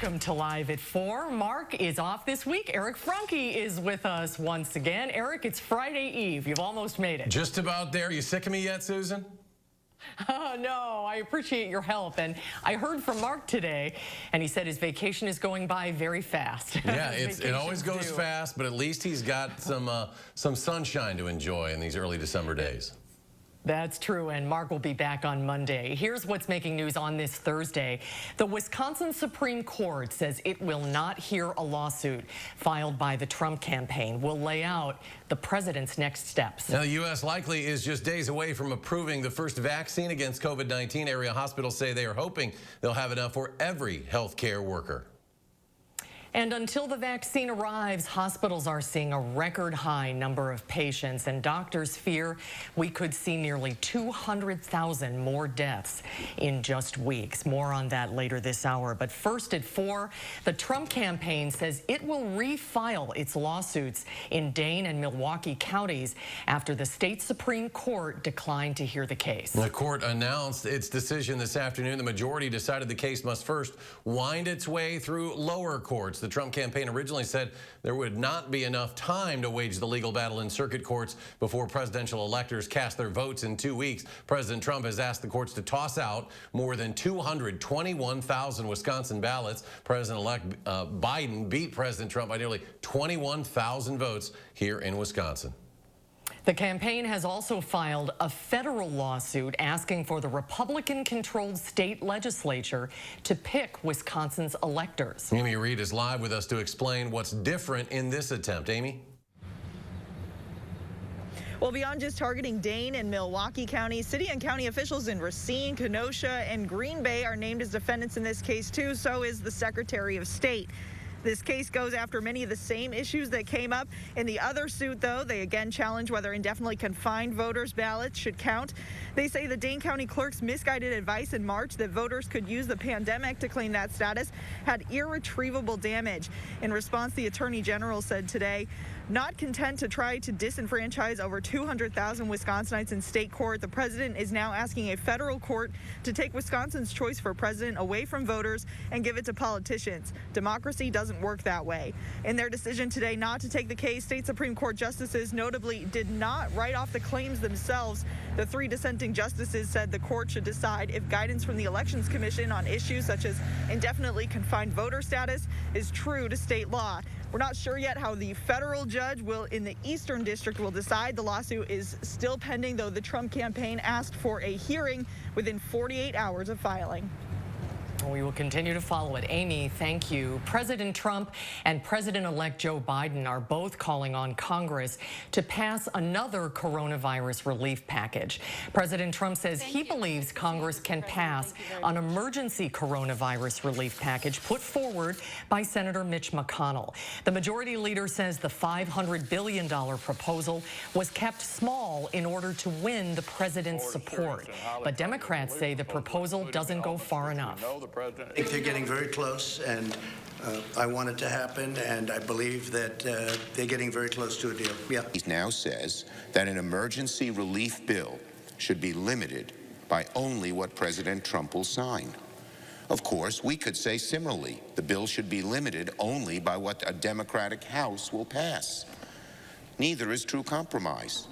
welcome to Live at 4. Mark is off this week. Eric Franke is with us once again. Eric, it's Friday Eve. You've almost made it. Just about there. You sick of me yet, Susan? Oh, no, I appreciate your help. And I heard from Mark today, and he said his vacation is going by very fast. Yeah, it always goes fast, but at least he's got some sunshine to enjoy in these early December days. That's true, and Mark will be back on Monday. Here's what's making news on this Thursday. The Wisconsin Supreme Court says it will not hear a lawsuit filed by the Trump campaign. We'll lay out the president's next steps. Now, the U.S. likely is just days away from approving the first vaccine against COVID-19. Area hospitals say they are hoping they'll have enough for every healthcare worker. And until the vaccine arrives, hospitals are seeing a record high number of patients, and doctors fear we could see nearly 200,000 more deaths in just weeks. More on that later this hour. But first at 4, the Trump campaign says it will refile its lawsuits in Dane and Milwaukee counties after the state Supreme Court declined to hear the case. The court announced its decision this afternoon. The majority decided the case must first wind its way through lower courts. The Trump campaign originally said there would not be enough time to wage the legal battle in circuit courts before presidential electors cast their votes in 2 weeks. President Trump has asked the courts to toss out more than 221,000 Wisconsin ballots. President-elect Biden beat President Trump by nearly 21,000 votes here in Wisconsin. The campaign has also filed a federal lawsuit asking for the Republican-controlled state legislature to pick Wisconsin's electors. Amy Reed is live with us to explain what's different in this attempt. Amy? Well, beyond just targeting Dane and Milwaukee counties, city and county officials in Racine, Kenosha, and Green Bay are named as defendants in this case, too. So is the Secretary of State. This case goes after many of the same issues that came up in the other suit, though. They again challenge whether indefinitely confined voters' ballots should count. They say the Dane County clerk's misguided advice in March that voters could use the pandemic to claim that status had irretrievable damage. In response, the Attorney General said today, not content to try to disenfranchise over 200,000 Wisconsinites in state court, the president is now asking a federal court to take Wisconsin's choice for president away from voters and give it to politicians. Democracy doesn't work that way. In their decision today not to take the case, state Supreme Court justices notably did not write off the claims themselves. The 3 dissenting justices said the court should decide if guidance from the Elections Commission on issues such as indefinitely confined voter status is true to state law. We're not sure yet how the federal judge in the Eastern District will decide. The lawsuit is still pending, though the Trump campaign asked for a hearing within 48 hours of filing. We will continue to follow it. Amy, thank you. President Trump and President-elect Joe Biden are both calling on Congress to pass another coronavirus relief package. President Trump says he believes Congress can pass an emergency coronavirus relief package put forward by Senator Mitch McConnell. The majority leader says the $500 billion proposal was kept small in order to win the president's support. But Democrats say the proposal doesn't go far enough. I think they're getting very close, and I want it to happen, and I believe that they're getting very close to a deal. Yeah. He now says that an emergency relief bill should be limited by only what President Trump will sign. Of course, we could say similarly, the bill should be limited only by what a Democratic House will pass. Neither is true compromise.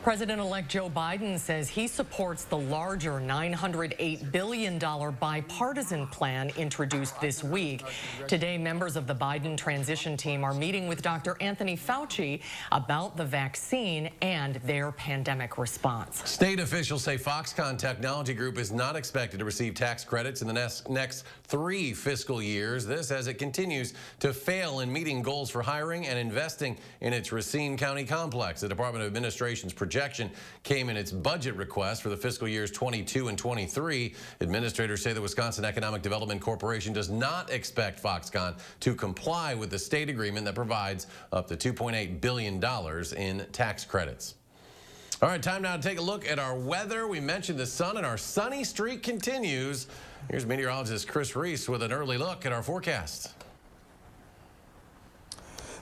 President-elect Joe Biden says he supports the larger $908 billion bipartisan plan introduced this week. Today, members of the Biden transition team are meeting with Dr. Anthony Fauci about the vaccine and their pandemic response. State officials say Foxconn Technology Group is not expected to receive tax credits in the next 3 fiscal years. This as it continues to fail in meeting goals for hiring and investing in its Racine County complex. The Department of Administration's projection came in its budget request for the fiscal years 22 and 23. Administrators say the Wisconsin Economic Development Corporation does not expect Foxconn to comply with the state agreement that provides up to $2.8 billion in tax credits. All right, time now to take a look at our weather. We mentioned the sun, and our sunny streak continues. Here's meteorologist Chris Reese with an early look at our forecast.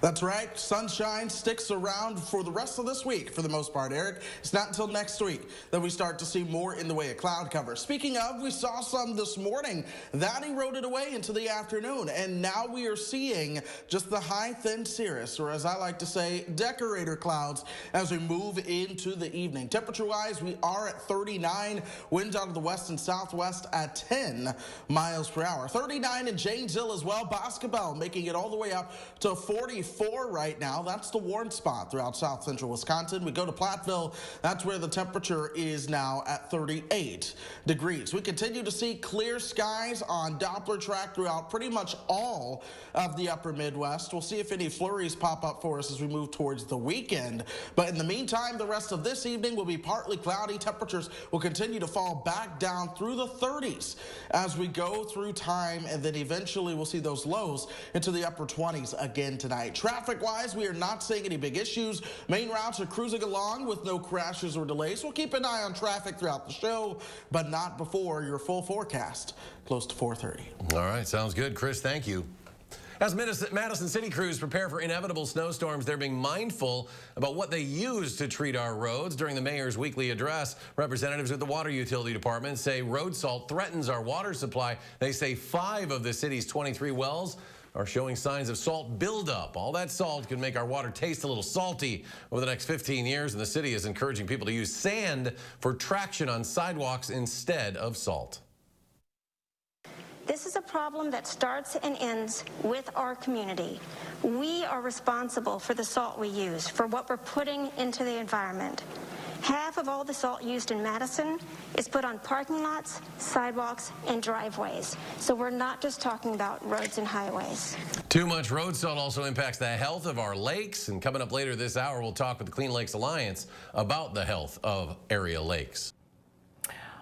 That's right. Sunshine sticks around for the rest of this week for the most part, Eric. It's not until next week that we start to see more in the way of cloud cover. Speaking of, we saw some this morning. That eroded away into the afternoon, and now we are seeing just the high, thin cirrus, or as I like to say, decorator clouds as we move into the evening. Temperature-wise, we are at 39. Winds out of the west and southwest at 10 miles per hour. 39 in Janesville as well. Boscobel making it all the way up to 44 right now. That's the warm spot throughout south central Wisconsin. We go to Platteville. That's where the temperature is now at 38 degrees. We continue to see clear skies on Doppler track throughout pretty much all of the upper Midwest. We'll see if any flurries pop up for us as we move towards the weekend. But in the meantime, the rest of this evening will be partly cloudy. Temperatures will continue to fall back down through the 30s as we go through time, and then eventually we'll see those lows into the upper 20s again tonight. Traffic-wise, we are not seeing any big issues. Main routes are cruising along with no crashes or delays. We'll keep an eye on traffic throughout the show, but not before your full forecast, close to 4:30. All right, sounds good. Chris, thank you. As Madison City crews prepare for inevitable snowstorms, they're being mindful about what they use to treat our roads. During the mayor's weekly address, representatives at the Water Utility Department say road salt threatens our water supply. They say 5 of the city's 23 wells are showing signs of salt buildup. All that salt could make our water taste a little salty over the next 15 years, and the city is encouraging people to use sand for traction on sidewalks instead of salt. This is a problem that starts and ends with our community. We are responsible for the salt we use, for what we're putting into the environment. Half of all the salt used in Madison is put on parking lots, sidewalks, and driveways. So we're not just talking about roads and highways. Too much road salt also impacts the health of our lakes. And coming up later this hour, we'll talk with the Clean Lakes Alliance about the health of area lakes.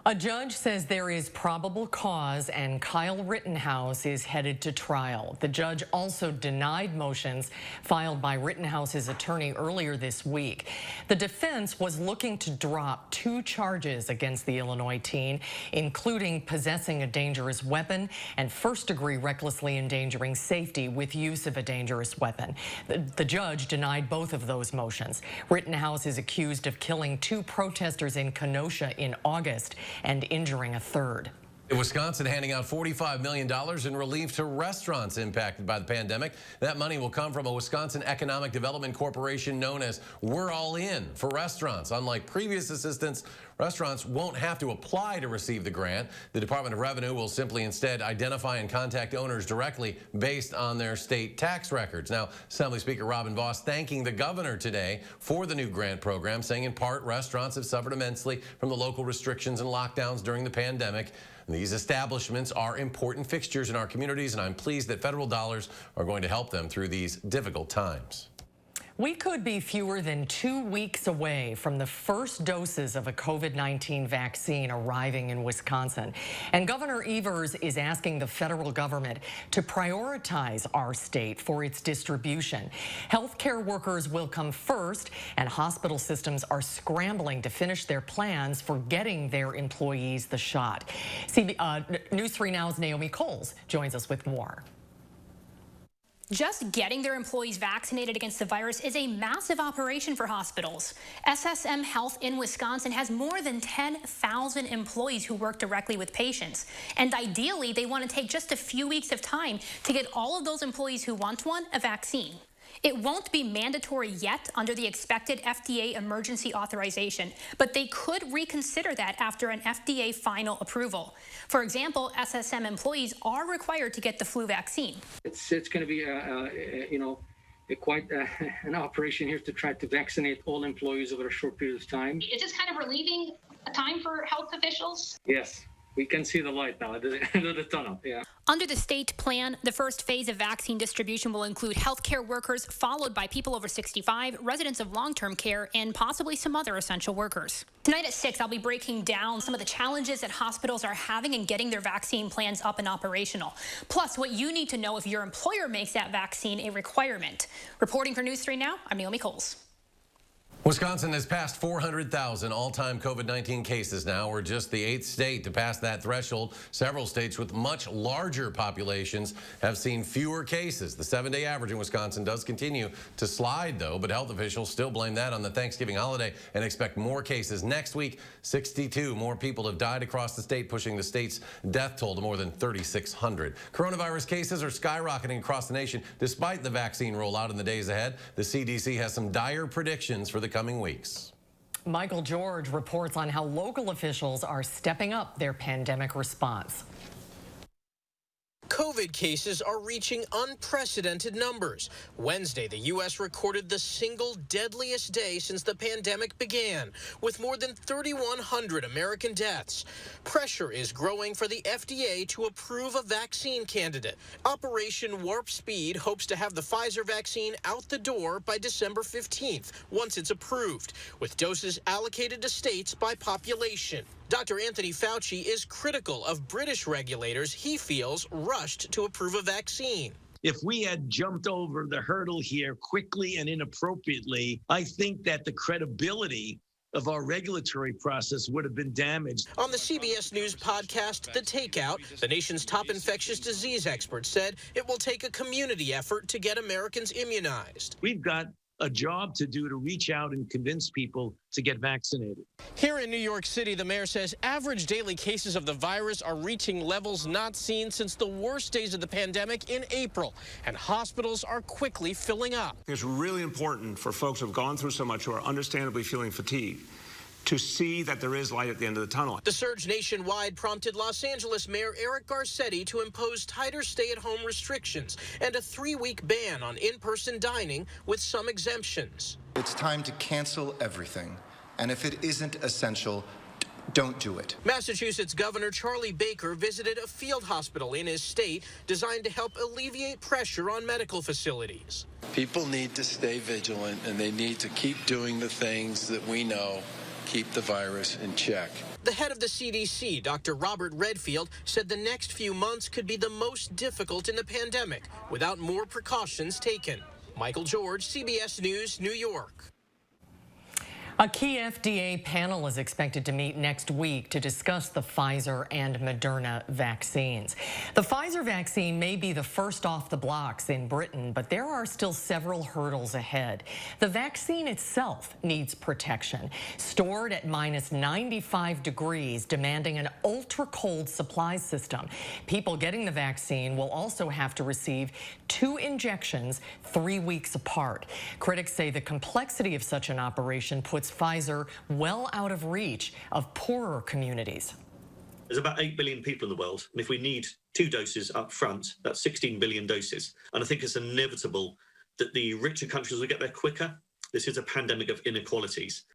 A judge says there is probable cause and Kyle Rittenhouse is headed to trial. The judge also denied motions filed by Rittenhouse's attorney earlier this week. The defense was looking to drop 2 charges against the Illinois teen, including possessing a dangerous weapon and first-degree recklessly endangering safety with use of a dangerous weapon. The judge denied both of those motions. Rittenhouse is accused of killing 2 protesters in Kenosha in August and injuring a 3rd. Wisconsin handing out $45 million in relief to restaurants impacted by the pandemic. That money will come from a Wisconsin Economic Development Corporation known as We're All In for restaurants. Unlike previous assistance, restaurants won't have to apply to receive the grant. The Department of Revenue will simply instead identify and contact owners directly based on their state tax records. Now, Assembly Speaker Robin Vos thanking the governor today for the new grant program, saying in part restaurants have suffered immensely from the local restrictions and lockdowns during the pandemic. These establishments are important fixtures in our communities, and I'm pleased that federal dollars are going to help them through these difficult times. We could be fewer than 2 weeks away from the first doses of a COVID-19 vaccine arriving in Wisconsin. And Governor Evers is asking the federal government to prioritize our state for its distribution. Healthcare workers will come first, and hospital systems are scrambling to finish their plans for getting their employees the shot. News 3 Now's Naomi Coles joins us with more. Just getting their employees vaccinated against the virus is a massive operation for hospitals. SSM Health in Wisconsin has more than 10,000 employees who work directly with patients. And ideally, they want to take just a few weeks of time to get all of those employees who want one a vaccine. It won't be mandatory yet under the expected FDA emergency authorization, but they could reconsider that after an FDA final approval. For example, SSM employees are required to get the flu vaccine. It's going to be quite an operation here to try to vaccinate all employees over a short period of time. Is this kind of relieving a time for health officials? Yes. We can see the light now, the tunnel, yeah. Under the state plan, the first phase of vaccine distribution will include healthcare workers, followed by people over 65, residents of long-term care, and possibly some other essential workers. Tonight at 6, I'll be breaking down some of the challenges that hospitals are having in getting their vaccine plans up and operational. Plus, what you need to know if your employer makes that vaccine a requirement. Reporting for News 3 Now, I'm Naomi Coles. Wisconsin has passed 400,000 all-time COVID-19 cases now. We're just the 8th state to pass that threshold. Several states with much larger populations have seen fewer cases. The 7-day average in Wisconsin does continue to slide, though, but health officials still blame that on the Thanksgiving holiday and expect more cases next week. 62 more people have died across the state, pushing the state's death toll to more than 3,600. Coronavirus cases are skyrocketing across the nation despite the vaccine rollout in the days ahead. The CDC has some dire predictions for the coming weeks. Michael George reports on how local officials are stepping up their pandemic response. COVID cases are reaching unprecedented numbers. Wednesday, the U.S. recorded the single deadliest day since the pandemic began, with more than 3,100 American deaths. Pressure is growing for the FDA to approve a vaccine candidate. Operation Warp Speed hopes to have the Pfizer vaccine out the door by December 15th, once it's approved, with doses allocated to states by population. Dr. Anthony Fauci is critical of British regulators he feels rushed to approve a vaccine. If we had jumped over the hurdle here quickly and inappropriately, I think that the credibility of our regulatory process would have been damaged. On the CBS News podcast, The Takeout, the nation's top infectious disease expert said it will take a community effort to get Americans immunized. We've got a job to do to reach out and convince people to get vaccinated. Here in New York City, the mayor says average daily cases of the virus are reaching levels not seen since the worst days of the pandemic in April, and hospitals are quickly filling up. It's really important for folks who have gone through so much, who are understandably feeling fatigued, to see that there is light at the end of the tunnel. The surge nationwide prompted Los Angeles Mayor Eric Garcetti to impose tighter stay-at-home restrictions and a 3-week ban on in-person dining with some exemptions. It's time to cancel everything, and if it isn't essential, don't do it. Massachusetts Governor Charlie Baker visited a field hospital in his state designed to help alleviate pressure on medical facilities. People need to stay vigilant, and they need to keep doing the things that we know keep the virus in check. The head of the CDC, Dr. Robert Redfield, said the next few months could be the most difficult in the pandemic without more precautions taken. Michael George, CBS News, New York. A key FDA panel is expected to meet next week to discuss the Pfizer and Moderna vaccines. The Pfizer vaccine may be the first off the blocks in Britain, but there are still several hurdles ahead. The vaccine itself needs protection, stored at -95 degrees, demanding an ultra-cold supply system. People getting the vaccine will also have to receive 2 injections 3 weeks apart. Critics say the complexity of such an operation puts Pfizer well out of reach of poorer communities. There's about 8 billion people in the world, and if we need 2 doses up front, that's 16 billion doses. And I think it's inevitable that the richer countries will get there quicker. This is a pandemic of inequalities.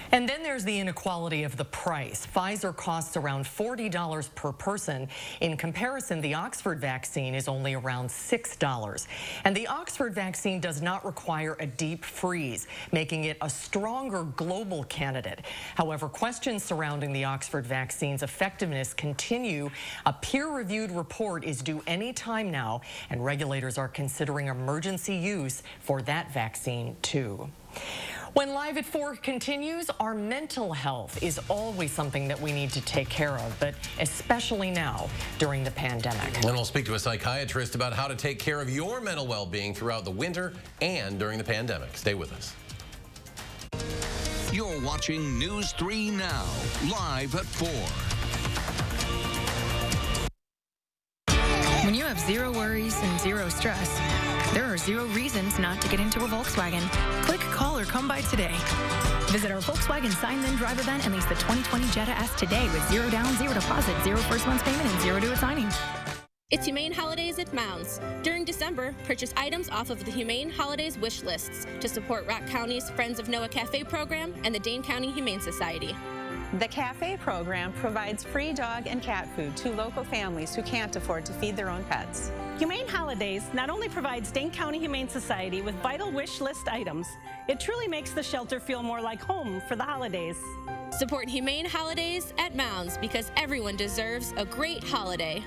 And then there's the inequality of the price. Pfizer costs around $40 per person. In comparison, the Oxford vaccine is only around $6. And the Oxford vaccine does not require a deep freeze, making it a stronger global candidate. However, questions surrounding the Oxford vaccine's effectiveness continue. A peer-reviewed report is due any time now, and regulators are considering emergency use for that vaccine, too. When Live at 4 continues, our mental health is always something that we need to take care of, but especially now during the pandemic. And we'll speak to a psychiatrist about how to take care of your mental well-being throughout the winter and during the pandemic. Stay with us. You're watching News 3 Now, live at 4. When you have 0 worries and 0 stress, there are 0 reasons not to get into a Volkswagen. Click, call, or come by today. Visit our Volkswagen Sign Then Drive event and lease the 2020 Jetta S today with 0 down, 0 deposit, 0 first month's payment, and 0 due at signing. It's Humane Holidays at Mounds. During December, purchase items off of the Humane Holidays wish lists to support Rock County's Friends of Noah Cafe program and the Dane County Humane Society. The cafe program provides free dog and cat food to local families who can't afford to feed their own pets. Humane Holidays not only provides Dane County Humane Society with vital wish list items, it truly makes the shelter feel more like home for the holidays. Support Humane Holidays at Mounds because everyone deserves a great holiday.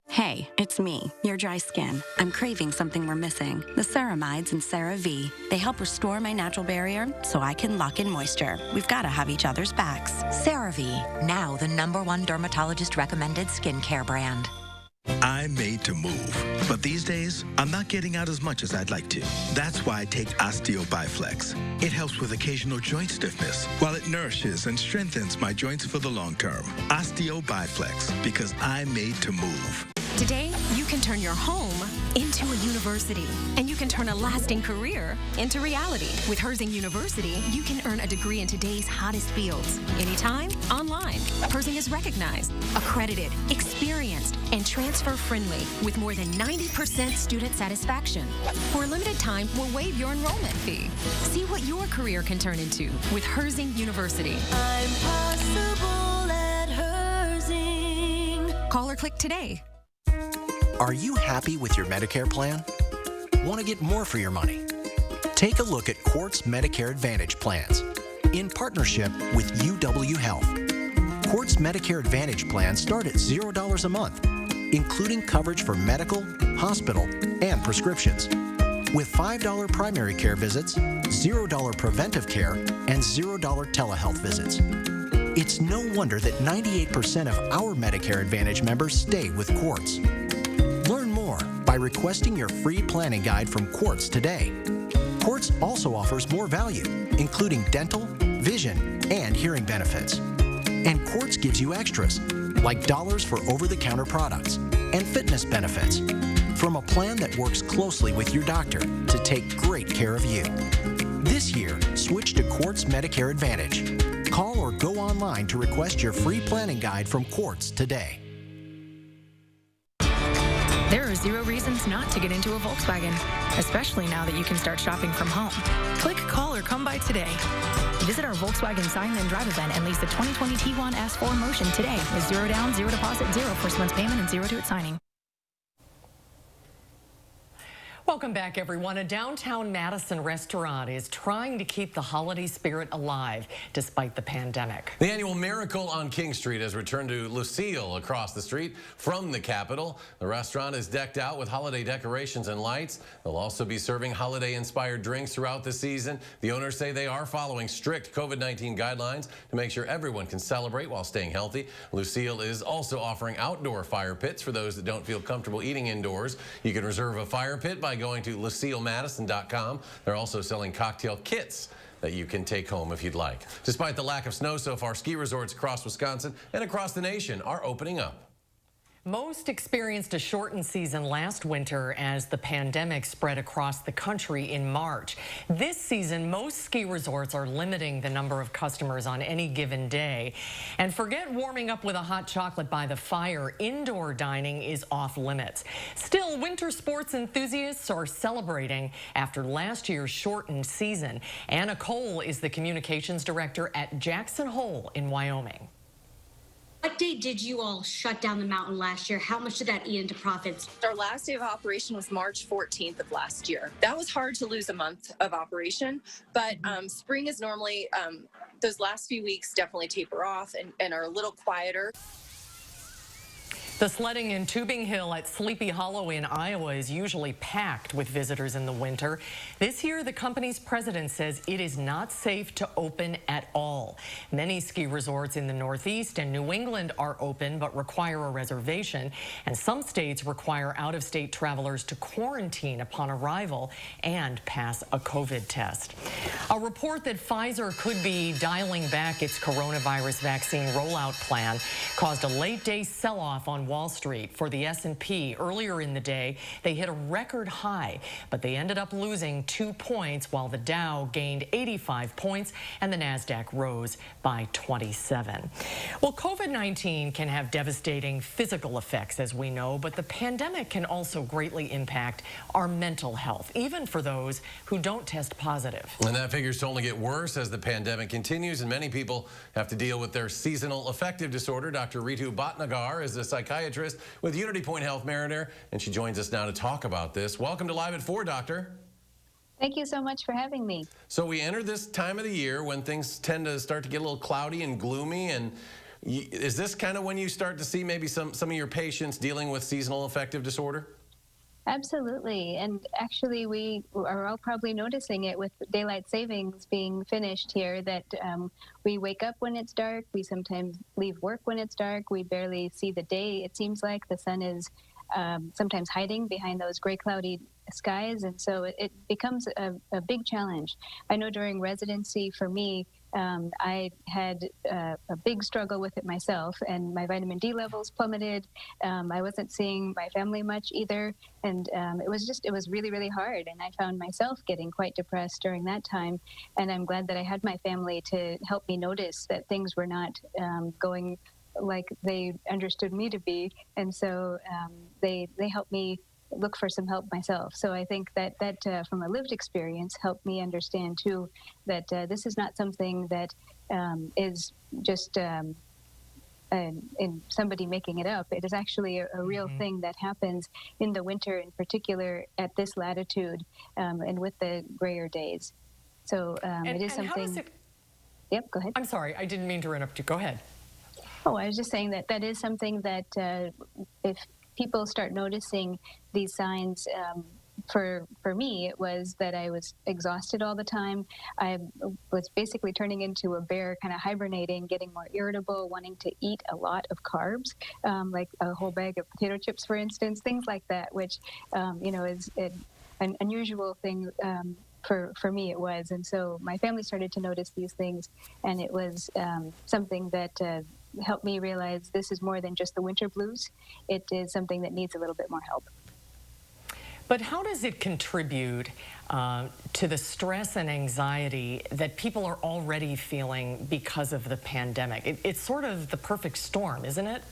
Hey, it's me, your dry skin. I'm craving something we're missing. The ceramides in CeraVe. They help restore my natural barrier so I can lock in moisture. We've got to have each other's backs. CeraVe, now the #1 dermatologist recommended skincare brand. I'm made to move, but these days, I'm not getting out as much as I'd like to. That's why I take Osteo Biflex. It helps with occasional joint stiffness, while it nourishes and strengthens my joints for the long term. Osteo Biflex, because I'm made to move. Today, you can turn your home into a university, and you can turn a lasting career into reality. With Herzing University, you can earn a degree in today's hottest fields, anytime, online. Herzing is recognized, accredited, experienced, and transfer-friendly, with more than 90% student satisfaction. For a limited time, we'll waive your enrollment fee. See what your career can turn into with Herzing University. I'm possible at Herzing. Call or click today. Are you happy with your Medicare plan? Want to get more for your money? Take a look at Quartz Medicare Advantage plans in partnership with UW Health. Quartz Medicare Advantage plans start at $0 a month, including coverage for medical, hospital, and prescriptions. With $5 primary care visits, $0 preventive care, and $0 telehealth visits. It's no wonder that 98% of our Medicare Advantage members stay with Quartz. Learn more by requesting your free planning guide from Quartz today. Quartz also offers more value, including dental, vision, and hearing benefits. And Quartz gives you extras, like dollars for over-the-counter products and fitness benefits, from a plan that works closely with your doctor to take great care of you. This year, switch to Quartz Medicare Advantage. Call or go online to request your free planning guide from Quartz today. There are 0 reasons not to get into a Volkswagen, especially now that you can start shopping from home. Click, call, or come by today. Visit our Volkswagen Sign Then Drive event and lease the 2020 Tiguan S4 Motion today with 0 down, 0 deposit, 0 first month's payment, and 0 to its signing. Welcome back, everyone. A downtown Madison restaurant is trying to keep the holiday spirit alive despite the pandemic. The annual Miracle on King Street has returned to Lucille across the street from the Capitol. The restaurant is decked out with holiday decorations and lights. They'll also be serving holiday-inspired drinks throughout the season. The owners say they are following strict COVID-19 guidelines to make sure everyone can celebrate while staying healthy. Lucille is also offering outdoor fire pits for those that don't feel comfortable eating indoors. You can reserve a fire pit by going to LucilleMadison.com. They're also selling cocktail kits that you can take home if you'd like. Despite the lack of snow so far, ski resorts across Wisconsin and across the nation are opening up. Most experienced a shortened season last winter as the pandemic spread across the country in March. This season, most ski resorts are limiting the number of customers on any given day. And forget warming up with a hot chocolate by the fire. Indoor dining is off limits. Still, winter sports enthusiasts are celebrating after last year's shortened season. Anna Cole is the communications director at Jackson Hole in Wyoming. What day did you all shut down the mountain last year? How much did that eat into profits? Our last day of operation was March 14th of last year. That was hard to lose a month of operation, but spring is normally, those last few weeks definitely taper off and are a little quieter. The sledding and tubing hill at Sleepy Hollow in Iowa is usually packed with visitors in the winter. This year, the company's president says it is not safe to open at all. Many ski resorts in the Northeast and New England are open but require a reservation, and some states require out-of-state travelers to quarantine upon arrival and pass a COVID test. A report that Pfizer could be dialing back its coronavirus vaccine rollout plan caused a late-day sell-off on Wall Street for the S&P. Earlier in the day, they hit a record high, but they ended up losing 2 points while the Dow gained 85 points and the NASDAQ rose by 27. Well, COVID-19 can have devastating physical effects, as we know, but the pandemic can also greatly impact our mental health, even for those who don't test positive. And that figures to only get worse as the pandemic continues, and many people have to deal with their seasonal affective disorder. Dr. Ritu Bhatnagar is a psychiatrist with Unity Point Health Mariner, and she joins us now to talk about this. Welcome to Live at 4, Doctor. Thank you so much for having me. So we enter this time of the year when things tend to start to get a little cloudy and gloomy, and Is this kind of when you start to see maybe some of your patients dealing with seasonal affective disorder? Absolutely. And actually, we are all probably noticing it with daylight savings being finished here, that we wake up when it's dark. We sometimes leave work when it's dark. We barely see the day. It seems like the sun is sometimes hiding behind those gray, cloudy skies. And so it becomes a big challenge. I know during residency for me, I had a big struggle with it myself, and my vitamin D levels plummeted. I wasn't seeing my family much either, and it was really, really hard. And I found myself getting quite depressed during that time. And I'm glad that I had my family to help me notice that things were not going like they understood me to be. And so they helped me look for some help myself. So I think that from a lived experience helped me understand too that this is not something that is just in somebody making it up. It is actually a real thing that happens in the winter, in particular at this latitude, and with the grayer days. So it is something. Yep, go ahead. I'm sorry, I didn't mean to interrupt you. Go ahead. Oh, I was just saying that is something that if people start noticing these signs, for me, it was that I was exhausted all the time. I was basically turning into a bear, kind of hibernating, getting more irritable, wanting to eat a lot of carbs, like a whole bag of potato chips, for instance, things like that, which, is an unusual thing. For me, it was. And so my family started to notice these things, and it was something that helped me realize this is more than just the winter blues. It is something that needs a little bit more help. But how does it contribute to the stress and anxiety that people are already feeling because of the pandemic? It's sort of the perfect storm, isn't it?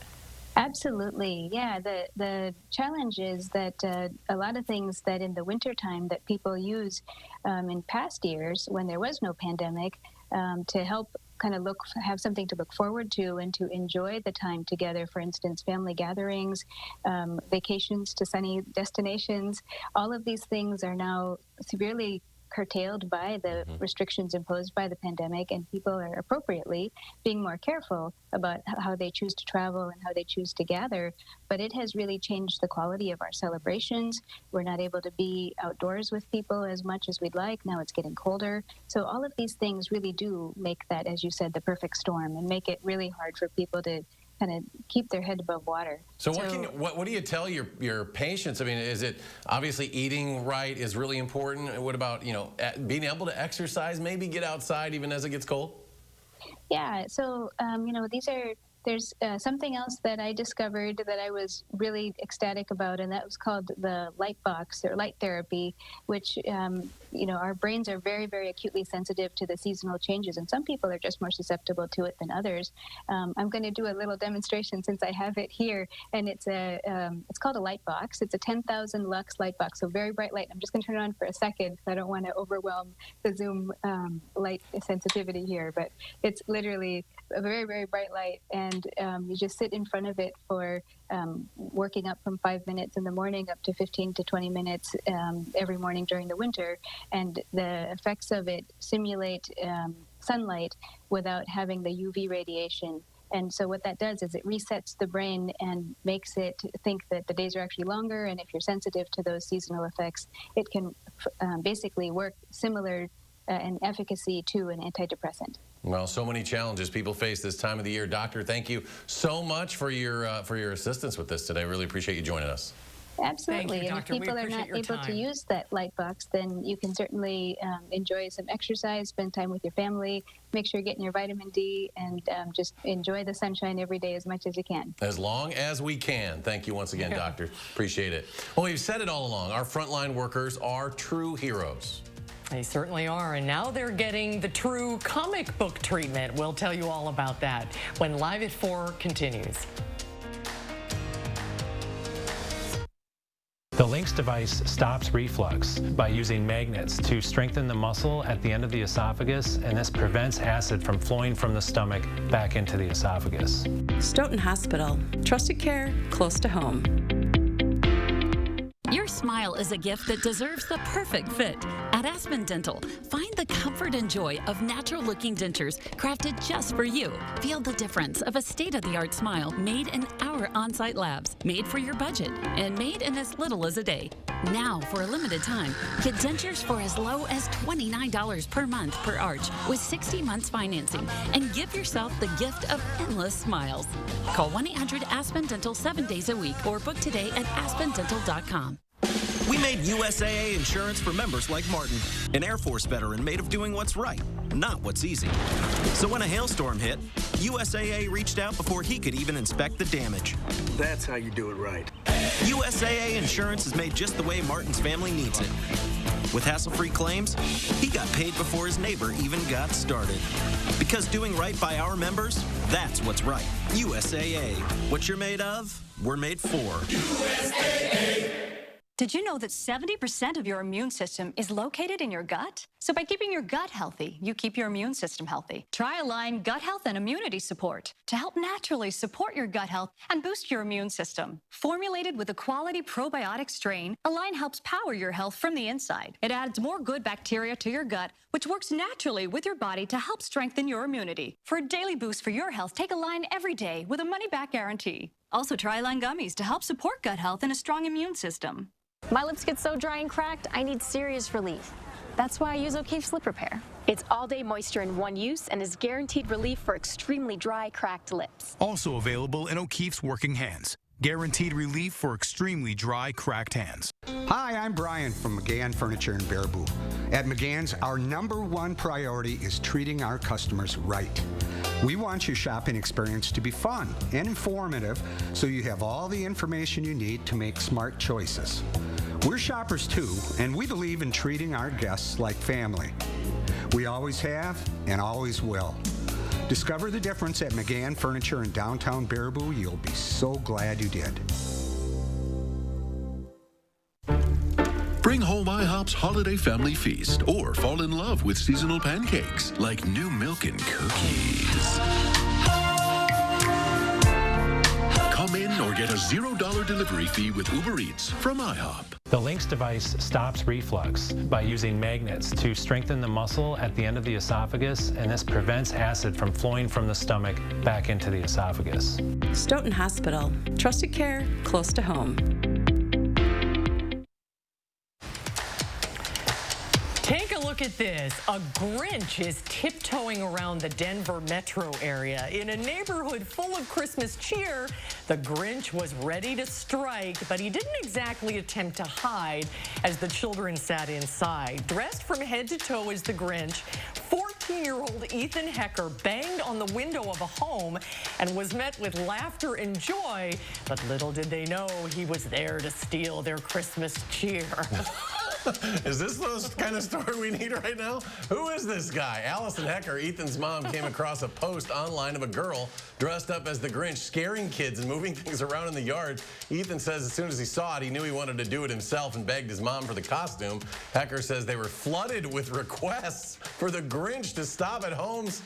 Absolutely. Yeah. The challenge is that a lot of things that in the wintertime that people use in past years when there was no pandemic to help kind of have something to look forward to and to enjoy the time together, for instance, family gatherings, vacations to sunny destinations, all of these things are now severely curtailed by the restrictions imposed by the pandemic, and people are appropriately being more careful about how they choose to travel and how they choose to gather. But it has really changed the quality of our celebrations. We're not able to be outdoors with people as much as we'd like. Now it's getting colder. So all of these things really do make that, as you said, the perfect storm, and make it really hard for people to kind of keep their head above water. So what do you tell your patients? I mean, is it obviously eating right is really important? What about, being able to exercise, maybe get outside even as it gets cold? Yeah, so, there's something else that I discovered that I was really ecstatic about, and that was called the light box or light therapy, which, our brains are very, very acutely sensitive to the seasonal changes, and some people are just more susceptible to it than others. I'm going to do a little demonstration since I have it here, and it's called a light box. It's a 10,000 lux light box, so very bright light. I'm just going to turn it on for a second because I don't want to overwhelm the Zoom light sensitivity here, but it's literally a very, very bright light, and you just sit in front of it for working up from 5 minutes in the morning up to 15 to 20 minutes every morning during the winter, and the effects of it simulate sunlight without having the UV radiation. And so what that does is it resets the brain and makes it think that the days are actually longer, and if you're sensitive to those seasonal effects, it can basically work similar in efficacy to an antidepressant. Well, so many challenges people face this time of the year. Doctor, thank you so much for your assistance with this today. I really appreciate you joining us. Absolutely. Thank you, and if Doctor. people are not able to use that light box, then you can certainly enjoy some exercise, spend time with your family, make sure you're getting your vitamin D, and just enjoy the sunshine every day as much as you can. As long as we can. Thank you once again, Doctor. Appreciate it. Well, we've said it all along. Our frontline workers are true heroes. They certainly are, and now they're getting the true comic book treatment. We'll tell you all about that when Live at 4 continues. The Lynx device stops reflux by using magnets to strengthen the muscle at the end of the esophagus, and this prevents acid from flowing from the stomach back into the esophagus. Stoughton Hospital, trusted care close to home. Your smile is a gift that deserves the perfect fit. At Aspen Dental, find the comfort and joy of natural-looking dentures crafted just for you. Feel the difference of a state-of-the-art smile made in our on-site labs, made for your budget, and made in as little as a day. Now, for a limited time, get dentures for as low as $29 per month per arch with 60 months financing, and give yourself the gift of endless smiles. Call 1-800-ASPEN-DENTAL 7 days a week or book today at aspendental.com. We made USAA insurance for members like Martin, an Air Force veteran made of doing what's right, not what's easy. So when a hailstorm hit, USAA reached out before he could even inspect the damage. That's how you do it right. USAA insurance is made just the way Martin's family needs it. With hassle-free claims, he got paid before his neighbor even got started. Because doing right by our members, that's what's right. USAA. What you're made of, we're made for. USAA. Did you know that 70% of your immune system is located in your gut? So by keeping your gut healthy, you keep your immune system healthy. Try Align Gut Health and Immunity Support to help naturally support your gut health and boost your immune system. Formulated with a quality probiotic strain, Align helps power your health from the inside. It adds more good bacteria to your gut, which works naturally with your body to help strengthen your immunity. For a daily boost for your health, take Align every day with a money-back guarantee. Also, try Align gummies to help support gut health and a strong immune system. My lips get so dry and cracked, I need serious relief. That's why I use O'Keefe's Lip Repair. It's all-day moisture in one use and is guaranteed relief for extremely dry, cracked lips. Also available in O'Keefe's Working Hands. Guaranteed relief for extremely dry, cracked hands. Hi, I'm Brian from McGann Furniture in Baraboo. At McGann's, our #1 priority is treating our customers right. We want your shopping experience to be fun and informative so you have all the information you need to make smart choices. We're shoppers too, and we believe in treating our guests like family. We always have and always will. Discover the difference at McGann Furniture in downtown Baraboo. You'll be so glad you did. Bring home IHOP's Holiday Family Feast or fall in love with seasonal pancakes like new milk and cookies. Come in or get a $0 delivery fee with Uber Eats from IHOP. The Lynx device stops reflux by using magnets to strengthen the muscle at the end of the esophagus, and this prevents acid from flowing from the stomach back into the esophagus. Stoughton Hospital. Trusted care close to home. Take a look at this. A Grinch is tiptoeing around the Denver metro area. In a neighborhood full of Christmas cheer, the Grinch was ready to strike, but he didn't exactly attempt to hide as the children sat inside. Dressed from head to toe as the Grinch, 14-year-old Ethan Hecker banged on the window of a home and was met with laughter and joy, but little did they know he was there to steal their Christmas cheer. Is this the kind of story we need right now? Who is this guy? Allison Hecker, Ethan's mom, came across a post online of a girl dressed up as the Grinch, scaring kids and moving things around in the yard. Ethan says as soon as he saw it, he knew he wanted to do it himself and begged his mom for the costume. Hecker says they were flooded with requests for the Grinch to stop at homes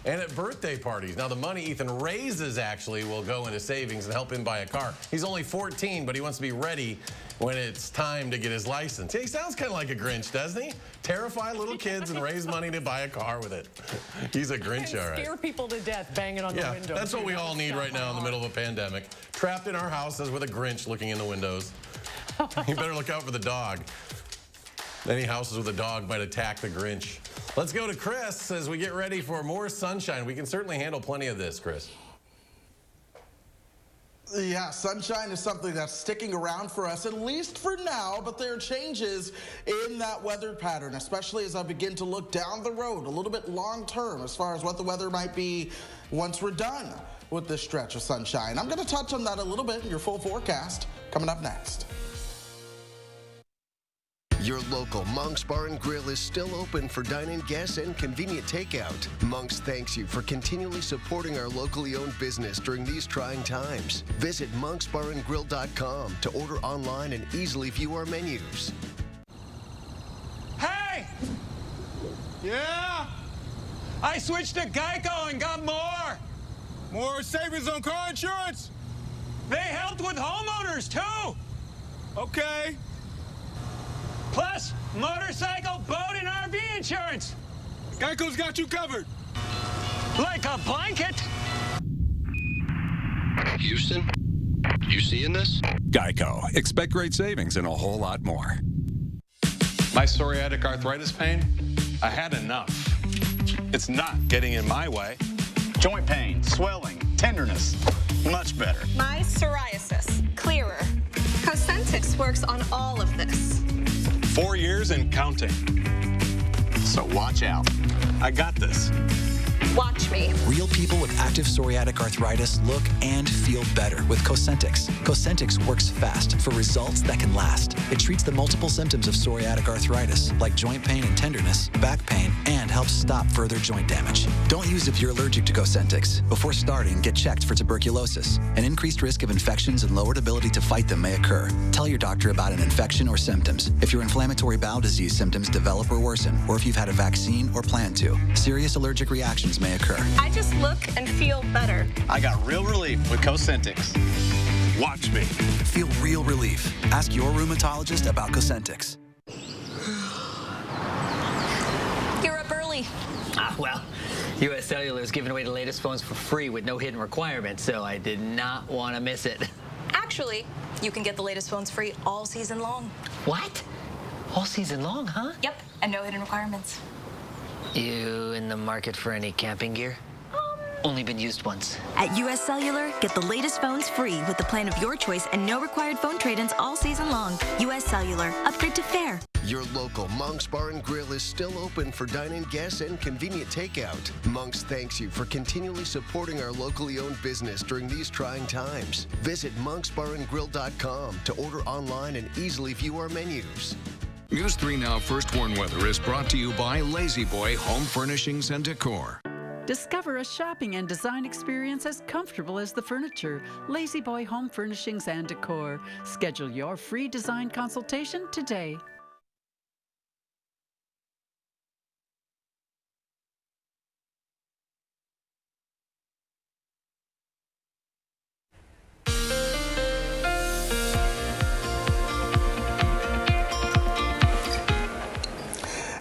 and at birthday parties. Now, the money Ethan raises actually will go into savings and help him buy a car. He's only 14, but he wants to be ready when it's time to get his license. Yeah, he sounds kind of like a Grinch, doesn't he? Terrify little kids and raise money to buy a car with it. He's a Grinch, all right. Scare people to death banging on the window. That's what we all need right now in the middle of a pandemic. Trapped in our houses with a Grinch looking in the windows. You better look out for the dog. Any houses with a dog might attack the Grinch. Let's go to Chris as we get ready for more sunshine. We can certainly handle plenty of this, Chris. Yeah, sunshine is something that's sticking around for us, at least for now, but there are changes in that weather pattern, especially as I begin to look down the road a little bit long term as far as what the weather might be once we're done with this stretch of sunshine. I'm going to touch on that a little bit in your full forecast coming up next. Your local Monk's Bar and Grill is still open for dine-in guests and convenient takeout. Monk's thanks you for continually supporting our locally owned business during these trying times. Visit monksbarandgrill.com to order online and easily view our menus. Hey! Yeah? I switched to GEICO and got more. More savings on car insurance. They helped with homeowners, too. Okay. Plus, motorcycle, boat, and RV insurance. GEICO's got you covered. Like a blanket. Houston, you seeing this? GEICO. Expect great savings and a whole lot more. My psoriatic arthritis pain, I had enough. It's not getting in my way. Joint pain, swelling, tenderness, much better. My psoriasis, clearer. Cosentix works on all of this. 4 years and counting. So watch out. I got this. Watch me. Real people with active psoriatic arthritis look and feel better with Cosentix. Cosentix works fast for results that can last. It treats the multiple symptoms of psoriatic arthritis, like joint pain and tenderness, back pain, and helps stop further joint damage. Don't use if you're allergic to Cosentix. Before starting, get checked for tuberculosis. An increased risk of infections and lowered ability to fight them may occur. Tell your doctor about an infection or symptoms. If your inflammatory bowel disease symptoms develop or worsen, or if you've had a vaccine or plan to. Serious allergic reactions may occur. I just look and feel better. I got real relief with Cosentix. Watch me. Feel real relief. Ask your rheumatologist about Cosentix. You're up early. Well, U.S. Cellular is giving away the latest phones for free with no hidden requirements, so I did not want to miss it. Actually, you can get the latest phones free all season long. What? All season long, huh? Yep, and no hidden requirements. You in the market for any camping gear? Only been used once. At U.S. Cellular, get the latest phones free with the plan of your choice and no required phone trade-ins all season long. U.S. Cellular. Upgrade to fair. Your local Monk's Bar and Grill is still open for dine-in guests and convenient takeout. Monk's thanks you for continually supporting our locally owned business during these trying times. Visit monksbarandgrill.com to order online and easily view our menus. News 3 Now First Warn Weather is brought to you by Lazy Boy Home Furnishings and Decor. Discover a shopping and design experience as comfortable as the furniture. Lazy Boy Home Furnishings and Decor. Schedule your free design consultation today.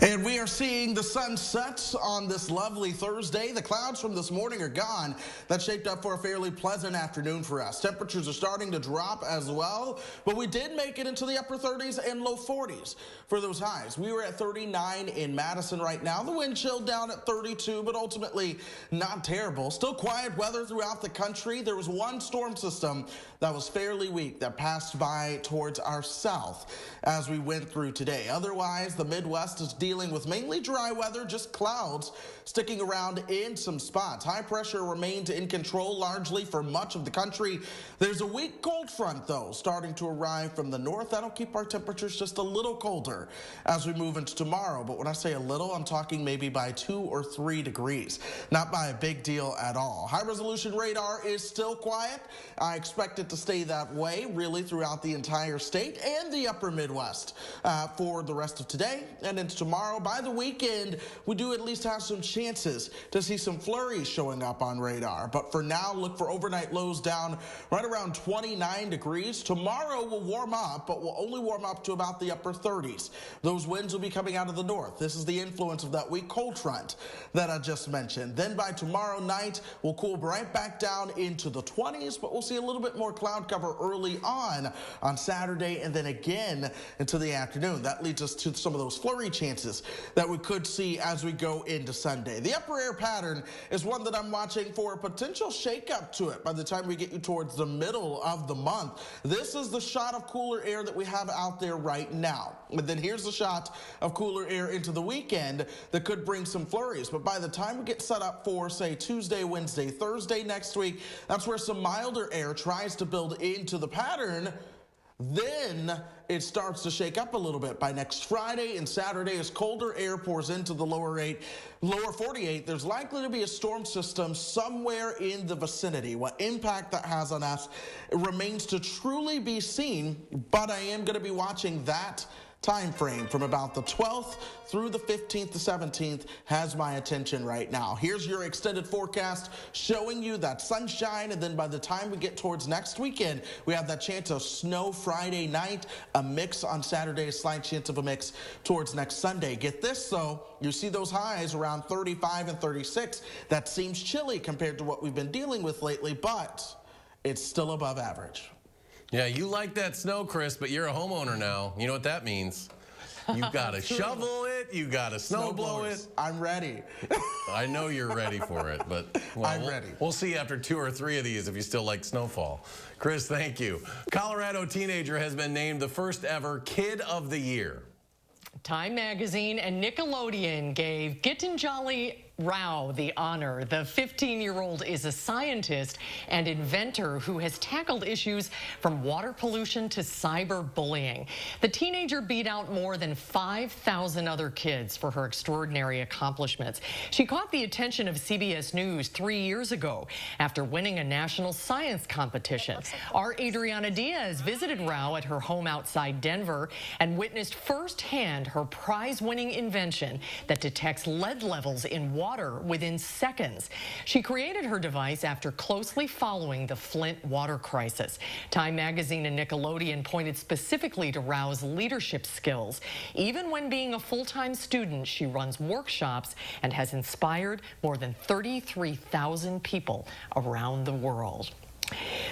And we are seeing the sun set on this lovely Thursday. The clouds from this morning are gone. That shaped up for a fairly pleasant afternoon for us. Temperatures are starting to drop as well, but we did make it into the upper 30s and low 40s for those highs. We were at 39 in Madison right now. The wind chilled down at 32, but ultimately not terrible. Still quiet weather throughout the country. There was one storm system that was fairly weak that passed by towards our south as we went through today. Otherwise, the Midwest is dealing with mainly dry weather, just clouds sticking around in some spots. High pressure remained in control largely for much of the country. There's a weak cold front, though, starting to arrive from the north. That'll keep our temperatures just a little colder as we move into tomorrow. But when I say a little, I'm talking maybe by 2 or 3 degrees. Not by a big deal at all. High-resolution radar is still quiet. I expect it to stay that way really throughout the entire state and the upper Midwest for the rest of today and into tomorrow. By the weekend, we do at least have some chances to see some flurries showing up on radar. But for now, look for overnight lows down right around 29 degrees. Tomorrow will warm up, but will only warm up to about the upper 30s. Those winds will be coming out of the north. This is the influence of that weak cold front that I just mentioned. Then by tomorrow night, we'll cool right back down into the 20s, but we'll see a little bit more cloud cover early on Saturday and then again into the afternoon. That leads us to some of those flurry chances that we could see as we go into Sunday. The upper air pattern is one that I'm watching for a potential shakeup to it by the time we get you towards the middle of the month. This is the shot of cooler air that we have out there right now. And then here's the shot of cooler air into the weekend that could bring some flurries. But by the time we get set up for, say, Tuesday, Wednesday, Thursday next week, that's where some milder air tries to build into the pattern. Then it starts to shake up a little bit by next Friday and Saturday as colder air pours into the lower 48. There's likely to be a storm system somewhere in the vicinity. What impact that has on us remains to truly be seen, but I am going to be watching that time frame from about the 12th through the 15th to 17th has my attention right now. Here's your extended forecast showing you that sunshine, and then by the time we get towards next weekend, we have that chance of snow Friday night, a mix on Saturday, a slight chance of a mix towards next Sunday. Get this though, you see those highs around 35 and 36. That seems chilly compared to what we've been dealing with lately, but it's still above average. Yeah, you like that snow, Chris, but you're a homeowner now. You know what that means. You've got to shovel it. You got to snow blow it. I'm ready. I know you're ready for it, but well, I'm ready. We'll see after 2 or 3 of these if you still like snowfall. Chris, thank you. Colorado teenager has been named the first ever Kid of the Year. Time Magazine and Nickelodeon gave Gitanjali Rao the honor. The 15-year-old is a scientist and inventor who has tackled issues from water pollution to cyberbullying. The teenager beat out more than 5,000 other kids for her extraordinary accomplishments. She caught the attention of CBS News 3 years ago after winning a national science competition. Our Adriana Diaz visited Rao at her home outside Denver and witnessed firsthand her prize-winning invention that detects lead levels in water within seconds. She created her device after closely following the Flint water crisis. Time Magazine and Nickelodeon pointed specifically to Rao's leadership skills. Even when being a full-time student, she runs workshops and has inspired more than 33,000 people around the world.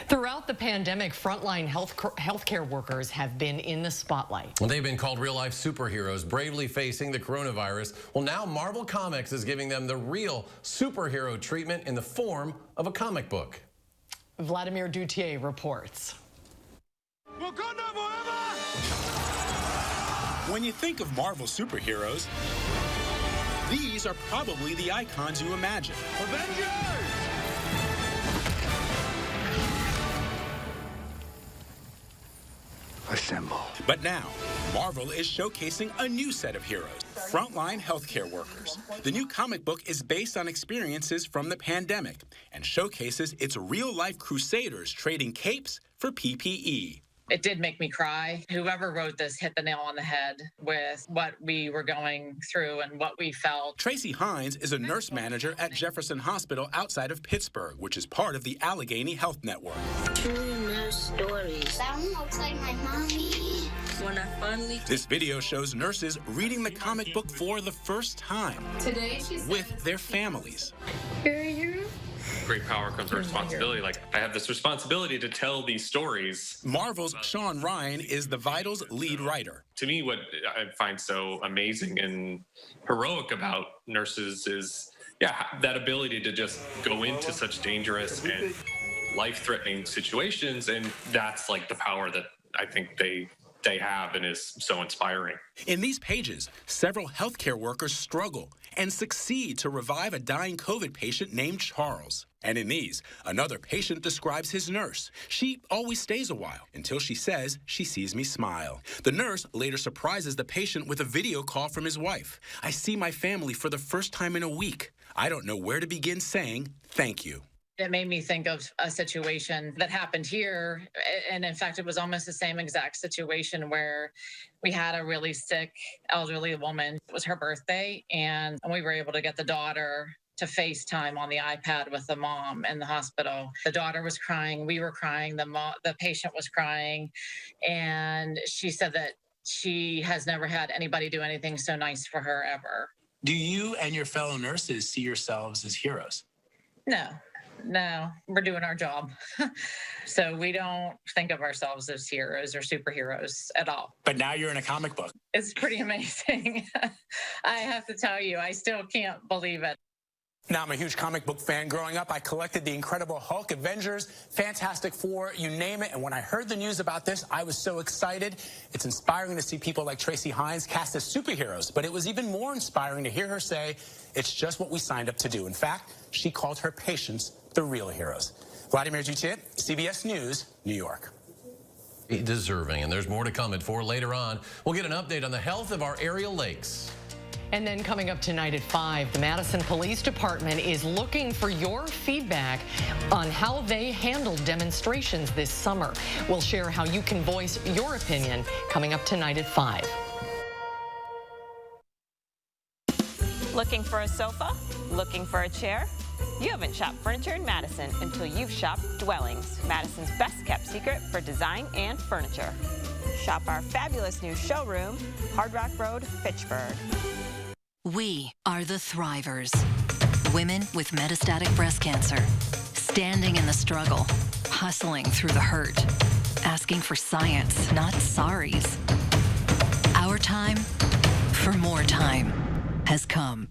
Throughout the pandemic, frontline healthcare workers have been in the spotlight. Well, they've been called real-life superheroes, bravely facing the coronavirus. Well, now Marvel Comics is giving them the real superhero treatment in the form of a comic book. Vladimir Dutier reports. When you think of Marvel superheroes, these are probably the icons you imagine. Avengers! Assemble. But now, Marvel is showcasing a new set of heroes, frontline healthcare workers. The new comic book is based on experiences from the pandemic and showcases its real-life crusaders trading capes for PPE. It did make me cry. Whoever wrote this hit the nail on the head with what we were going through and what we felt. Tracy Hines is a nurse manager at Jefferson Hospital outside of Pittsburgh, which is part of the Allegheny Health Network. True nurse stories. That one looks like my mommy. When I finally... This video shows nurses reading the comic book for the first time. Today she said... with their families. You're a hero? Great power comes with responsibility. Like, I have this responsibility to tell these stories. Marvel's Sean Ryan is the Vitals lead writer. To me, what I find so amazing and heroic about nurses is, that ability to just go into such dangerous and life-threatening situations, and that's like the power that I think they have and is so inspiring. In these pages, several healthcare workers struggle and succeed to revive a dying COVID patient named Charles. And in these, another patient describes his nurse. She always stays a while until she says she sees me smile. The nurse later surprises the patient with a video call from his wife. I see my family for the first time in a week. I don't know where to begin saying thank you. It made me think of a situation that happened here. And in fact, it was almost the same exact situation where we had a really sick elderly woman. It was her birthday, and we were able to get the daughter to FaceTime on the iPad with the mom in the hospital. The daughter was crying, we were crying, the patient was crying, and she said that she has never had anybody do anything so nice for her ever. Do you and your fellow nurses see yourselves as heroes? No, we're doing our job. So we don't think of ourselves as heroes or superheroes at all. But now you're in a comic book. It's pretty amazing. I have to tell you, I still can't believe it. Now, I'm a huge comic book fan. Growing up, I collected the Incredible Hulk, Avengers, Fantastic Four, you name it. And when I heard the news about this, I was so excited. It's inspiring to see people like Tracy Hines cast as superheroes. But it was even more inspiring to hear her say, it's just what we signed up to do. In fact, she called her patients the real heroes. Vladimir Dutier, CBS News, New York. Deserving, and there's more to come at 4 later on. We'll get an update on the health of our area lakes. And then coming up tonight at 5, the Madison Police Department is looking for your feedback on how they handled demonstrations this summer. We'll share how you can voice your opinion coming up tonight at 5. Looking for a sofa? Looking for a chair? You haven't shopped furniture in Madison until you've shopped Dwellings, Madison's best-kept secret for design and furniture. Shop our fabulous new showroom, Hard Rock Road, Fitchburg. We are the Thrivers. Women with metastatic breast cancer, standing in the struggle, hustling through the hurt, asking for science, not sorries. Our time for more time has come.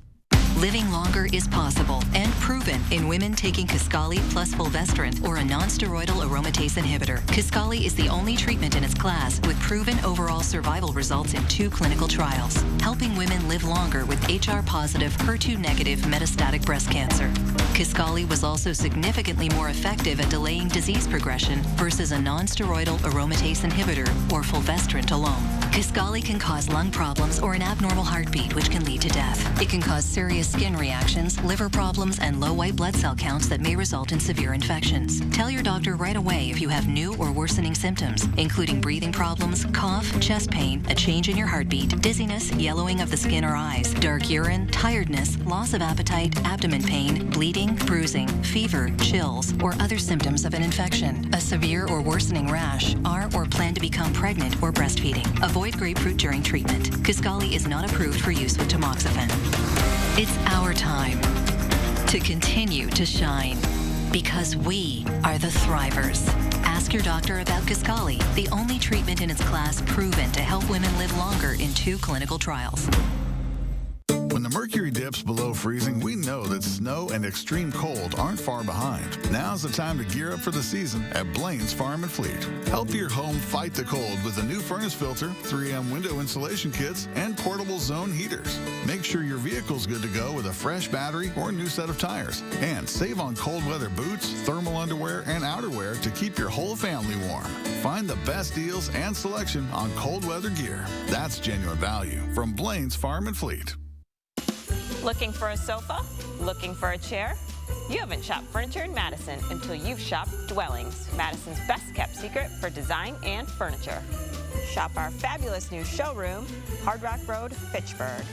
Living longer is possible and proven in women taking Kisqali plus fulvestrant or a non-steroidal aromatase inhibitor. Kisqali is the only treatment in its class with proven overall survival results in 2 clinical trials, helping women live longer with HR-positive, HER2-negative metastatic breast cancer. Kisqali was also significantly more effective at delaying disease progression versus a non-steroidal aromatase inhibitor or fulvestrant alone. Kisqali can cause lung problems or an abnormal heartbeat, which can lead to death. It can cause serious skin reactions, liver problems, and low white blood cell counts that may result in severe infections. Tell your doctor right away if you have new or worsening symptoms, including breathing problems, cough, chest pain, a change in your heartbeat, dizziness, yellowing of the skin or eyes, dark urine, tiredness, loss of appetite, abdomen pain, bleeding, bruising, fever, chills, or other symptoms of an infection, a severe or worsening rash, are or plan to become pregnant or breastfeeding. Avoid grapefruit during treatment. Kisqali is not approved for use with tamoxifen. It's our time to continue to shine because we are the Thrivers. Ask your doctor about Kisqali, the only treatment in its class proven to help women live longer in 2 clinical trials. When the mercury dips below freezing, we know that snow and extreme cold aren't far behind. Now's the time to gear up for the season at Blaine's Farm and Fleet. Help your home fight the cold with a new furnace filter, 3M window insulation kits, and portable zone heaters. Make sure your vehicle's good to go with a fresh battery or new set of tires. And save on cold weather boots, thermal underwear, and outerwear to keep your whole family warm. Find the best deals and selection on cold weather gear. That's genuine value from Blaine's Farm and Fleet. Looking for a sofa? Looking for a chair? You haven't shopped furniture in Madison until you've shopped Dwellings, Madison's best-kept secret for design and furniture. Shop our fabulous new showroom, Hard Rock Road, Fitchburg.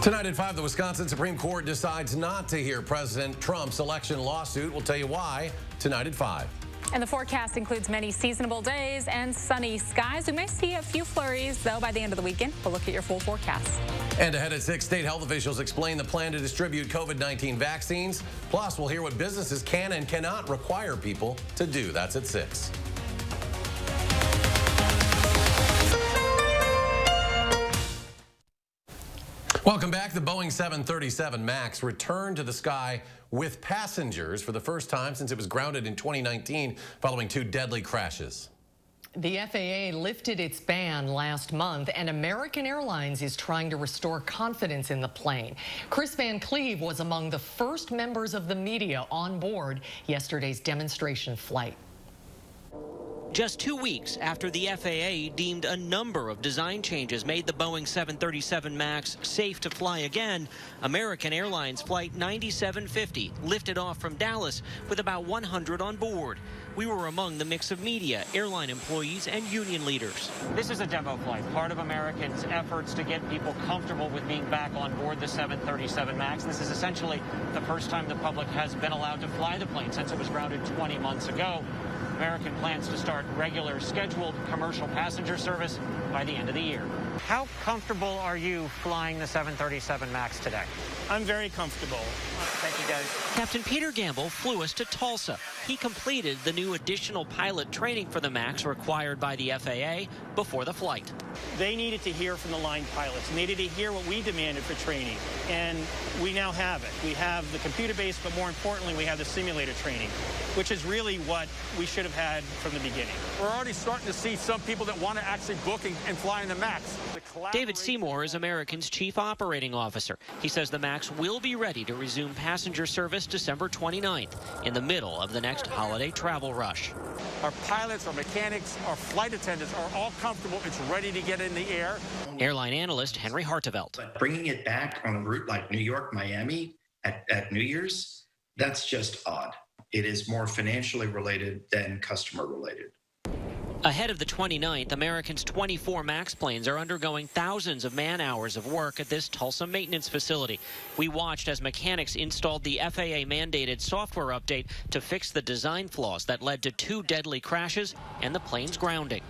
Tonight at 5, the Wisconsin Supreme Court decides not to hear President Trump's election lawsuit. We'll tell you why tonight at 5. And the forecast includes many seasonable days and sunny skies. We may see a few flurries, though, by the end of the weekend. We'll look at your full forecast. And ahead at 6, state health officials explain the plan to distribute COVID-19 vaccines. Plus, we'll hear what businesses can and cannot require people to do. That's at 6. Welcome back. The Boeing 737 MAX returned to the sky with passengers for the first time since it was grounded in 2019 following 2 deadly crashes. The FAA lifted its ban last month, and American Airlines is trying to restore confidence in the plane. Chris Van Cleve was among the first members of the media on board yesterday's demonstration flight. Just 2 weeks after the FAA deemed a number of design changes made the Boeing 737 MAX safe to fly again, American Airlines Flight 9750 lifted off from Dallas with about 100 on board. We were among the mix of media, airline employees, and union leaders. This is a demo flight, part of American's efforts to get people comfortable with being back on board the 737 MAX. This is essentially the first time the public has been allowed to fly the plane since it was grounded 20 months ago. American plans to start regular scheduled commercial passenger service by the end of the year. How comfortable are you flying the 737 MAX today? I'm very comfortable. Thank you, guys. Captain Peter Gamble flew us to Tulsa. He completed the new additional pilot training for the MAX required by the FAA before the flight. They needed to hear from the line pilots, needed to hear what we demanded for training, and we now have it. We have the computer-based, but more importantly, we have the simulator training, which is really what we should have had from the beginning. We're already starting to see some people that want to actually book and fly in the MAX. David Seymour is American's chief operating officer. He says the MAX will be ready to resume passenger service December 29th, in the middle of the next holiday travel rush. Our pilots, our mechanics, our flight attendants are all comfortable. It's ready to get in the air. Airline analyst Henry Hartevelt. But bringing it back on a route like New York, Miami at New Year's, that's just odd. It is more financially related than customer related. Ahead of the 29th, American's 24 MAX planes are undergoing thousands of man-hours of work at this Tulsa maintenance facility. We watched as mechanics installed the FAA-mandated software update to fix the design flaws that led to 2 deadly crashes and the plane's grounding.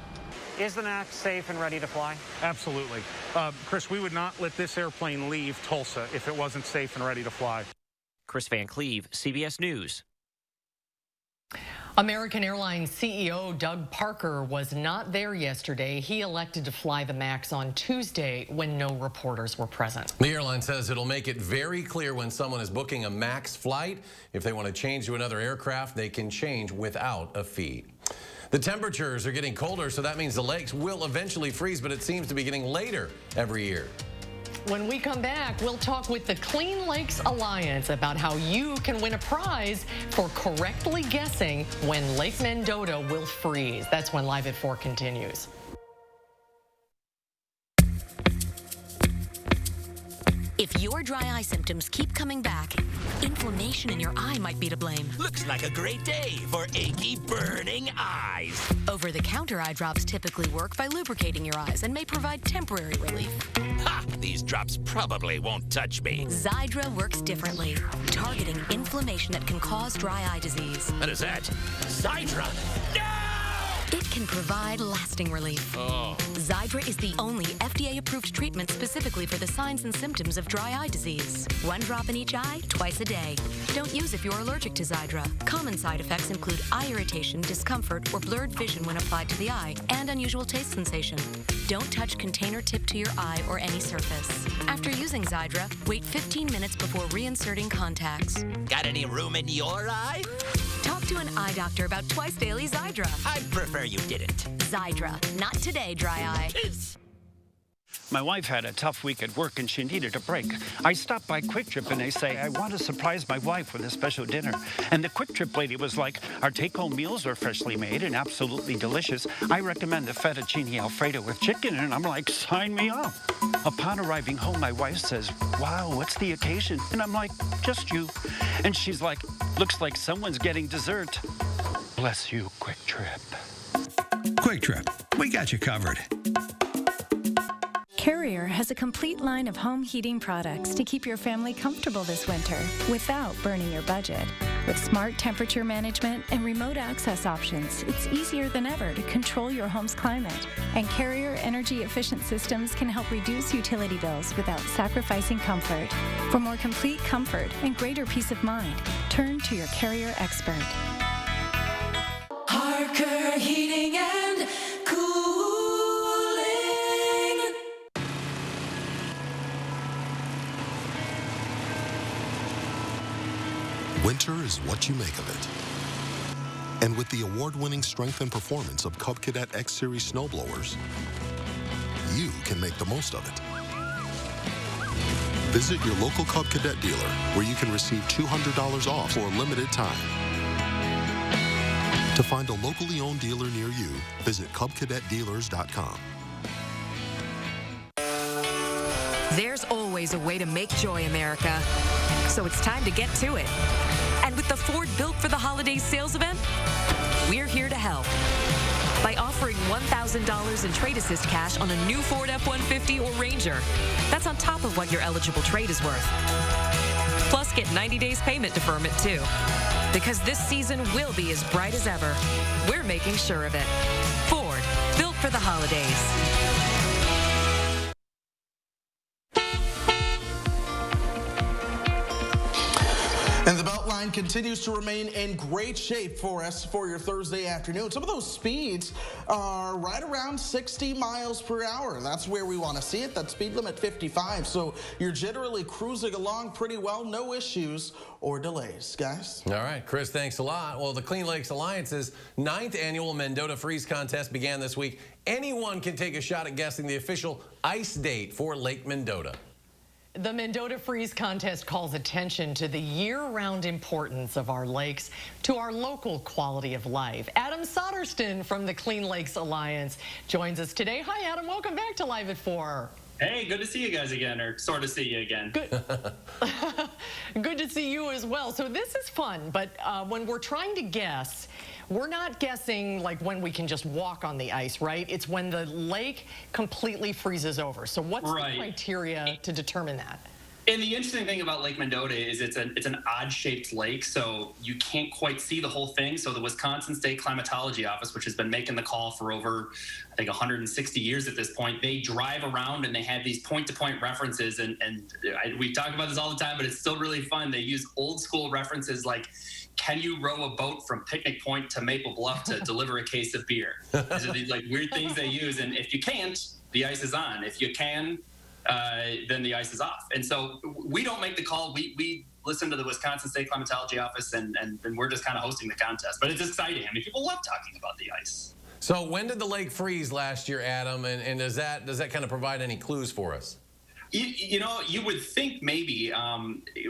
Is the MAX safe and ready to fly? Absolutely. Chris, we would not let this airplane leave Tulsa if it wasn't safe and ready to fly. Chris Van Cleve, CBS News. American Airlines CEO Doug Parker was not there yesterday. He elected to fly the MAX on Tuesday when no reporters were present. The airline says it'll make it very clear when someone is booking a MAX flight. If they want to change to another aircraft, they can change without a fee. The temperatures are getting colder, so that means the lakes will eventually freeze, but it seems to be getting later every year. When we come back, we'll talk with the Clean Lakes Alliance about how you can win a prize for correctly guessing when Lake Mendota will freeze. That's when Live at 4 continues. If your dry eye symptoms keep coming back, inflammation in your eye might be to blame. Looks like a great day for achy, burning eyes. Over-the-counter eye drops typically work by lubricating your eyes and may provide temporary relief. Ha! These drops probably won't touch me. Xiidra works differently, targeting inflammation that can cause dry eye disease. What is that? Xiidra? No! It can provide lasting relief. Oh. Xiidra is the only FDA-approved treatment specifically for the signs and symptoms of dry eye disease. 1 drop in each eye, twice a day. Don't use if you're allergic to Xiidra. Common side effects include eye irritation, discomfort, or blurred vision when applied to the eye, and unusual taste sensation. Don't touch container tip to your eye or any surface. After using Xiidra, wait 15 minutes before reinserting contacts. Got any room in your eye? Talk to an eye doctor about twice daily Xiidra. I'd prefer you didn't. Xiidra. Not today, dry eye. My wife had a tough week at work and she needed a break. I stopped by Quick Trip and they say, I want to surprise my wife with a special dinner. And the Quick Trip lady was like, our take-home meals are freshly made and absolutely delicious. I recommend the fettuccine Alfredo with chicken. And I'm like, sign me up. Upon arriving home, my wife says, wow, what's the occasion? And I'm like, just you. And she's like, looks like someone's getting dessert. Bless you, Quick Trip. Quick Trip, we got you covered. Carrier has a complete line of home heating products to keep your family comfortable this winter without burning your budget. With smart temperature management and remote access options, it's easier than ever to control your home's climate. And Carrier energy-efficient systems can help reduce utility bills without sacrificing comfort. For more complete comfort and greater peace of mind, turn to your Carrier expert. HARKER Heating and Cooling. Winter is what you make of it. And with the award-winning strength and performance of Cub Cadet X-Series snowblowers, you can make the most of it. Visit your local Cub Cadet dealer where you can receive $200 off for a limited time. To find a locally owned dealer near you, visit CubCadetDealers.com. There's always a way to make joy, America. So it's time to get to it. And with the Ford Built for the Holidays sales event, we're here to help. By offering $1,000 in trade assist cash on a new Ford F-150 or Ranger. That's on top of what your eligible trade is worth. Plus, get 90 days payment deferment, too. Because this season will be as bright as ever. We're making sure of it. Ford, built for the holidays. And the Beltline continues to remain in great shape for us for your Thursday afternoon. Some of those speeds are right around 60 miles per hour. That's where we want to see it. That speed limit 55. So you're generally cruising along pretty well. No issues or delays, guys. All right, Chris, thanks a lot. Well, the Clean Lakes Alliance's 9th annual Mendota Freeze Contest began this week. Anyone can take a shot at guessing the official ice date for Lake Mendota. The Mendota Freeze Contest calls attention to the year-round importance of our lakes to our local quality of life. Adam Soderstrom from the Clean Lakes Alliance joins us today. Hi, Adam. Welcome back to Live at 4. Hey, good to see you guys again, or sort of see you again. Good. Good to see you as well. So this is fun, but when we're trying to guess we're not guessing like when we can just walk on the ice, right? It's when the lake completely freezes over. So what's the criteria to determine that? And the interesting thing about Lake Mendota is it's an odd-shaped lake, so you can't quite see the whole thing. So the Wisconsin State Climatology Office, which has been making the call for over, I think, 160 years at this point, they drive around and they have these point-to-point references. And we talk about this all the time, but it's still really fun. They use old-school references like, can you row a boat from Picnic Point to Maple Bluff to deliver a case of beer? These are these like weird things they use. And if you can't, the ice is on. If you can, then the ice is off. And so we don't make the call. We listen to the Wisconsin State Climatology Office, and we're just kind of hosting the contest. But it's exciting. I mean, people love talking about the ice. So when did the lake freeze last year, Adam? And does that kind of provide any clues for us? You know, you would think maybe,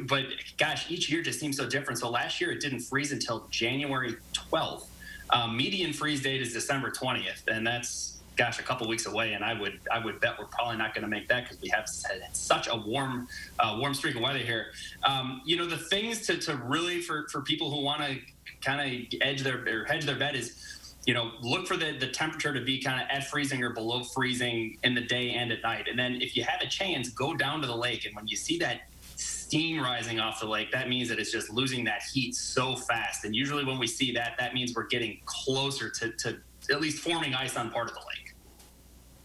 but gosh, each year just seems so different. So last year it didn't freeze until January 12th. Median freeze date is December 20th, and that's, gosh, a couple weeks away. And I would bet we're probably not going to make that because we have had such a warm streak of weather here. You know, the things to really for people who want to kind of hedge their bet is, you know, look for the temperature to be kind of at freezing or below freezing in the day and at night. And then if you have a chance, go down to the lake. And when you see that steam rising off the lake, that means that it's just losing that heat so fast. And usually when we see that, that means we're getting closer to at least forming ice on part of the lake.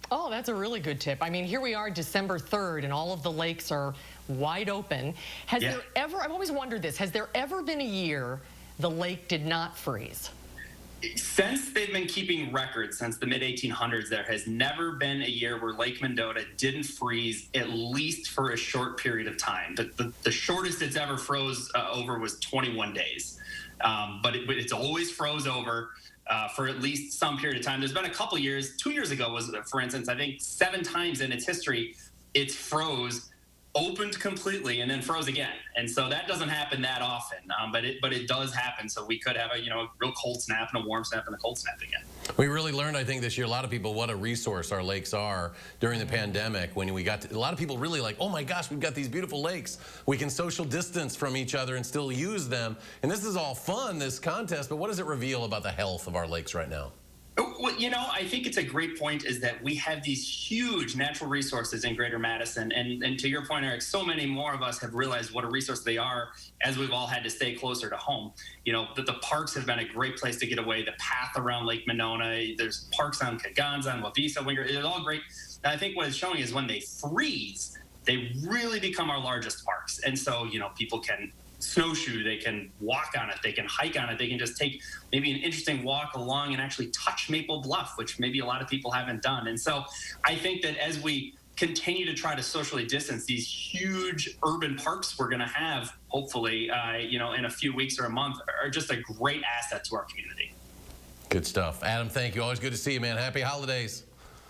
Oh, that's a really good tip. I mean, here we are December 3rd and all of the lakes are wide open. Has there ever, I've always wondered this, has there ever been a year the lake did not freeze? Since they've been keeping records since the mid-1800s, there has never been a year where Lake Mendota didn't freeze at least for a short period of time. The shortest it's ever froze over was 21 days. But it's always froze over for at least some period of time. There's been a couple years, 2 years ago was, for instance, I think 7 times in its history, it's froze, opened completely, and then froze again. And so that doesn't happen that often, but it does happen. So we could have a real cold snap and a warm snap and a cold snap again. We really learned, I think, this year, a lot of people, what a resource our lakes are during the pandemic. When we got to, a lot of people really like, oh my gosh, we've got these beautiful lakes. We can social distance from each other and still use them. And this is all fun, this contest, but what does it reveal about the health of our lakes right now? Well, you know, I think it's a great point is that we have these huge natural resources in Greater Madison. And to your point, Eric, so many more of us have realized what a resource they are as we've all had to stay closer to home. You know, the parks have been a great place to get away. The path around Lake Monona, there's parks on Kaganza and Wabisa, Winger. It's all great. And I think what it's showing is when they freeze, they really become our largest parks. And so, you know, people can snowshoe, they can walk on it, they can hike on it, they can just take maybe an interesting walk along and actually touch Maple Bluff, which maybe a lot of people haven't done. And so I think that as we continue to try to socially distance these huge urban parks we're going to have, hopefully, you know, in a few weeks or a month, are just a great asset to our community. Good stuff. Adam, thank you. Always good to see you, man. Happy holidays.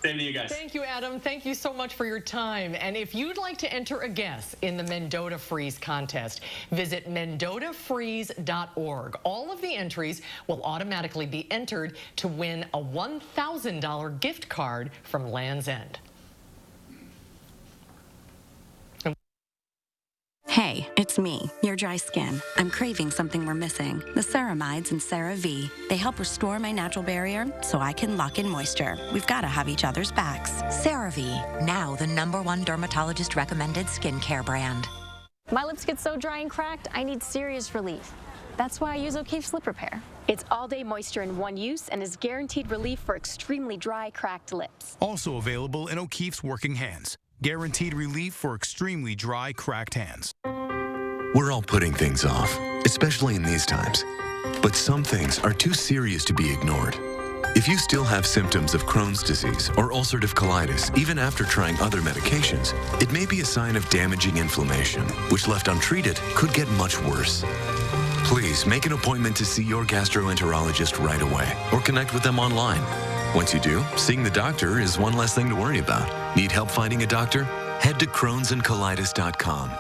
Same to you guys. Thank you, Adam. Thank you so much for your time. And if you'd like to enter a guess in the Mendota Freeze contest, visit mendotafreeze.org. All of the entries will automatically be entered to win a $1,000 gift card from Land's End. Hey, it's me, your dry skin. I'm craving something we're missing. The ceramides in CeraVe. They help restore my natural barrier so I can lock in moisture. We've got to have each other's backs. CeraVe, now the #1 dermatologist recommended skincare brand. My lips get so dry and cracked, I need serious relief. That's why I use O'Keefe's Lip Repair. It's all-day moisture in one use and is guaranteed relief for extremely dry, cracked lips. Also available in O'Keefe's Working Hands. Guaranteed relief for extremely dry, cracked hands. We're all putting things off, especially in these times. But some things are too serious to be ignored. If you still have symptoms of Crohn's disease or ulcerative colitis, even after trying other medications, it may be a sign of damaging inflammation, which left untreated could get much worse. Please make an appointment to see your gastroenterologist right away or connect with them online. Once you do, seeing the doctor is one less thing to worry about. Need help finding a doctor? Head to crohnsandcolitis.com.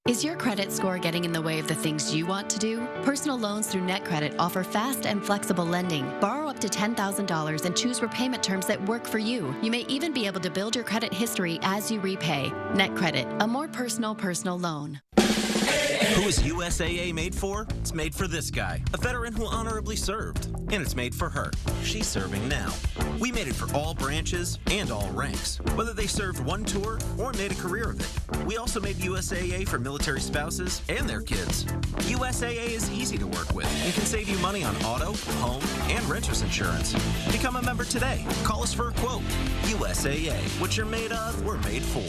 Is your credit score getting in the way of the things you want to do? Personal loans through NetCredit offer fast and flexible lending. Borrow up to $10,000 and choose repayment terms that work for you. You may even be able to build your credit history as you repay. NetCredit, a more personal loan. Hey, Who is USAA made for? It's made for this guy, a veteran who honorably served. And it's made for her. She's serving now. We made it for all branches and all ranks, whether they served one tour or made a career of it. We also made USAA for military spouses and their kids. USAA is easy to work with and can save you money on auto, home, and renter's insurance. Become a member today. Call us for a quote. USAA. What you're made of, we're made for.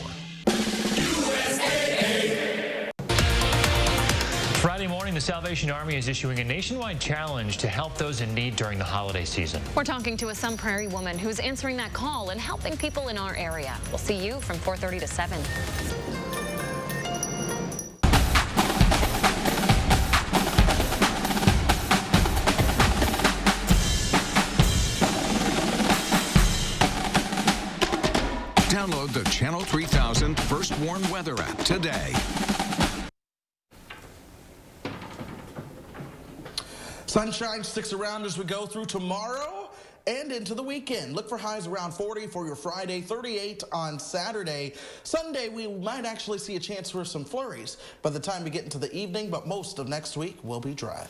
Friday morning, the Salvation Army is issuing a nationwide challenge to help those in need during the holiday season. We're talking to a Sun Prairie woman who's answering that call and helping people in our area. We'll see you from 4:30 to 7. Download the Channel 3000 First Warn Weather app today. Sunshine sticks around as we go through tomorrow and into the weekend. Look for highs around 40 for your Friday, 38 on Saturday. Sunday, we might actually see a chance for some flurries by the time we get into the evening, but most of next week will be dry.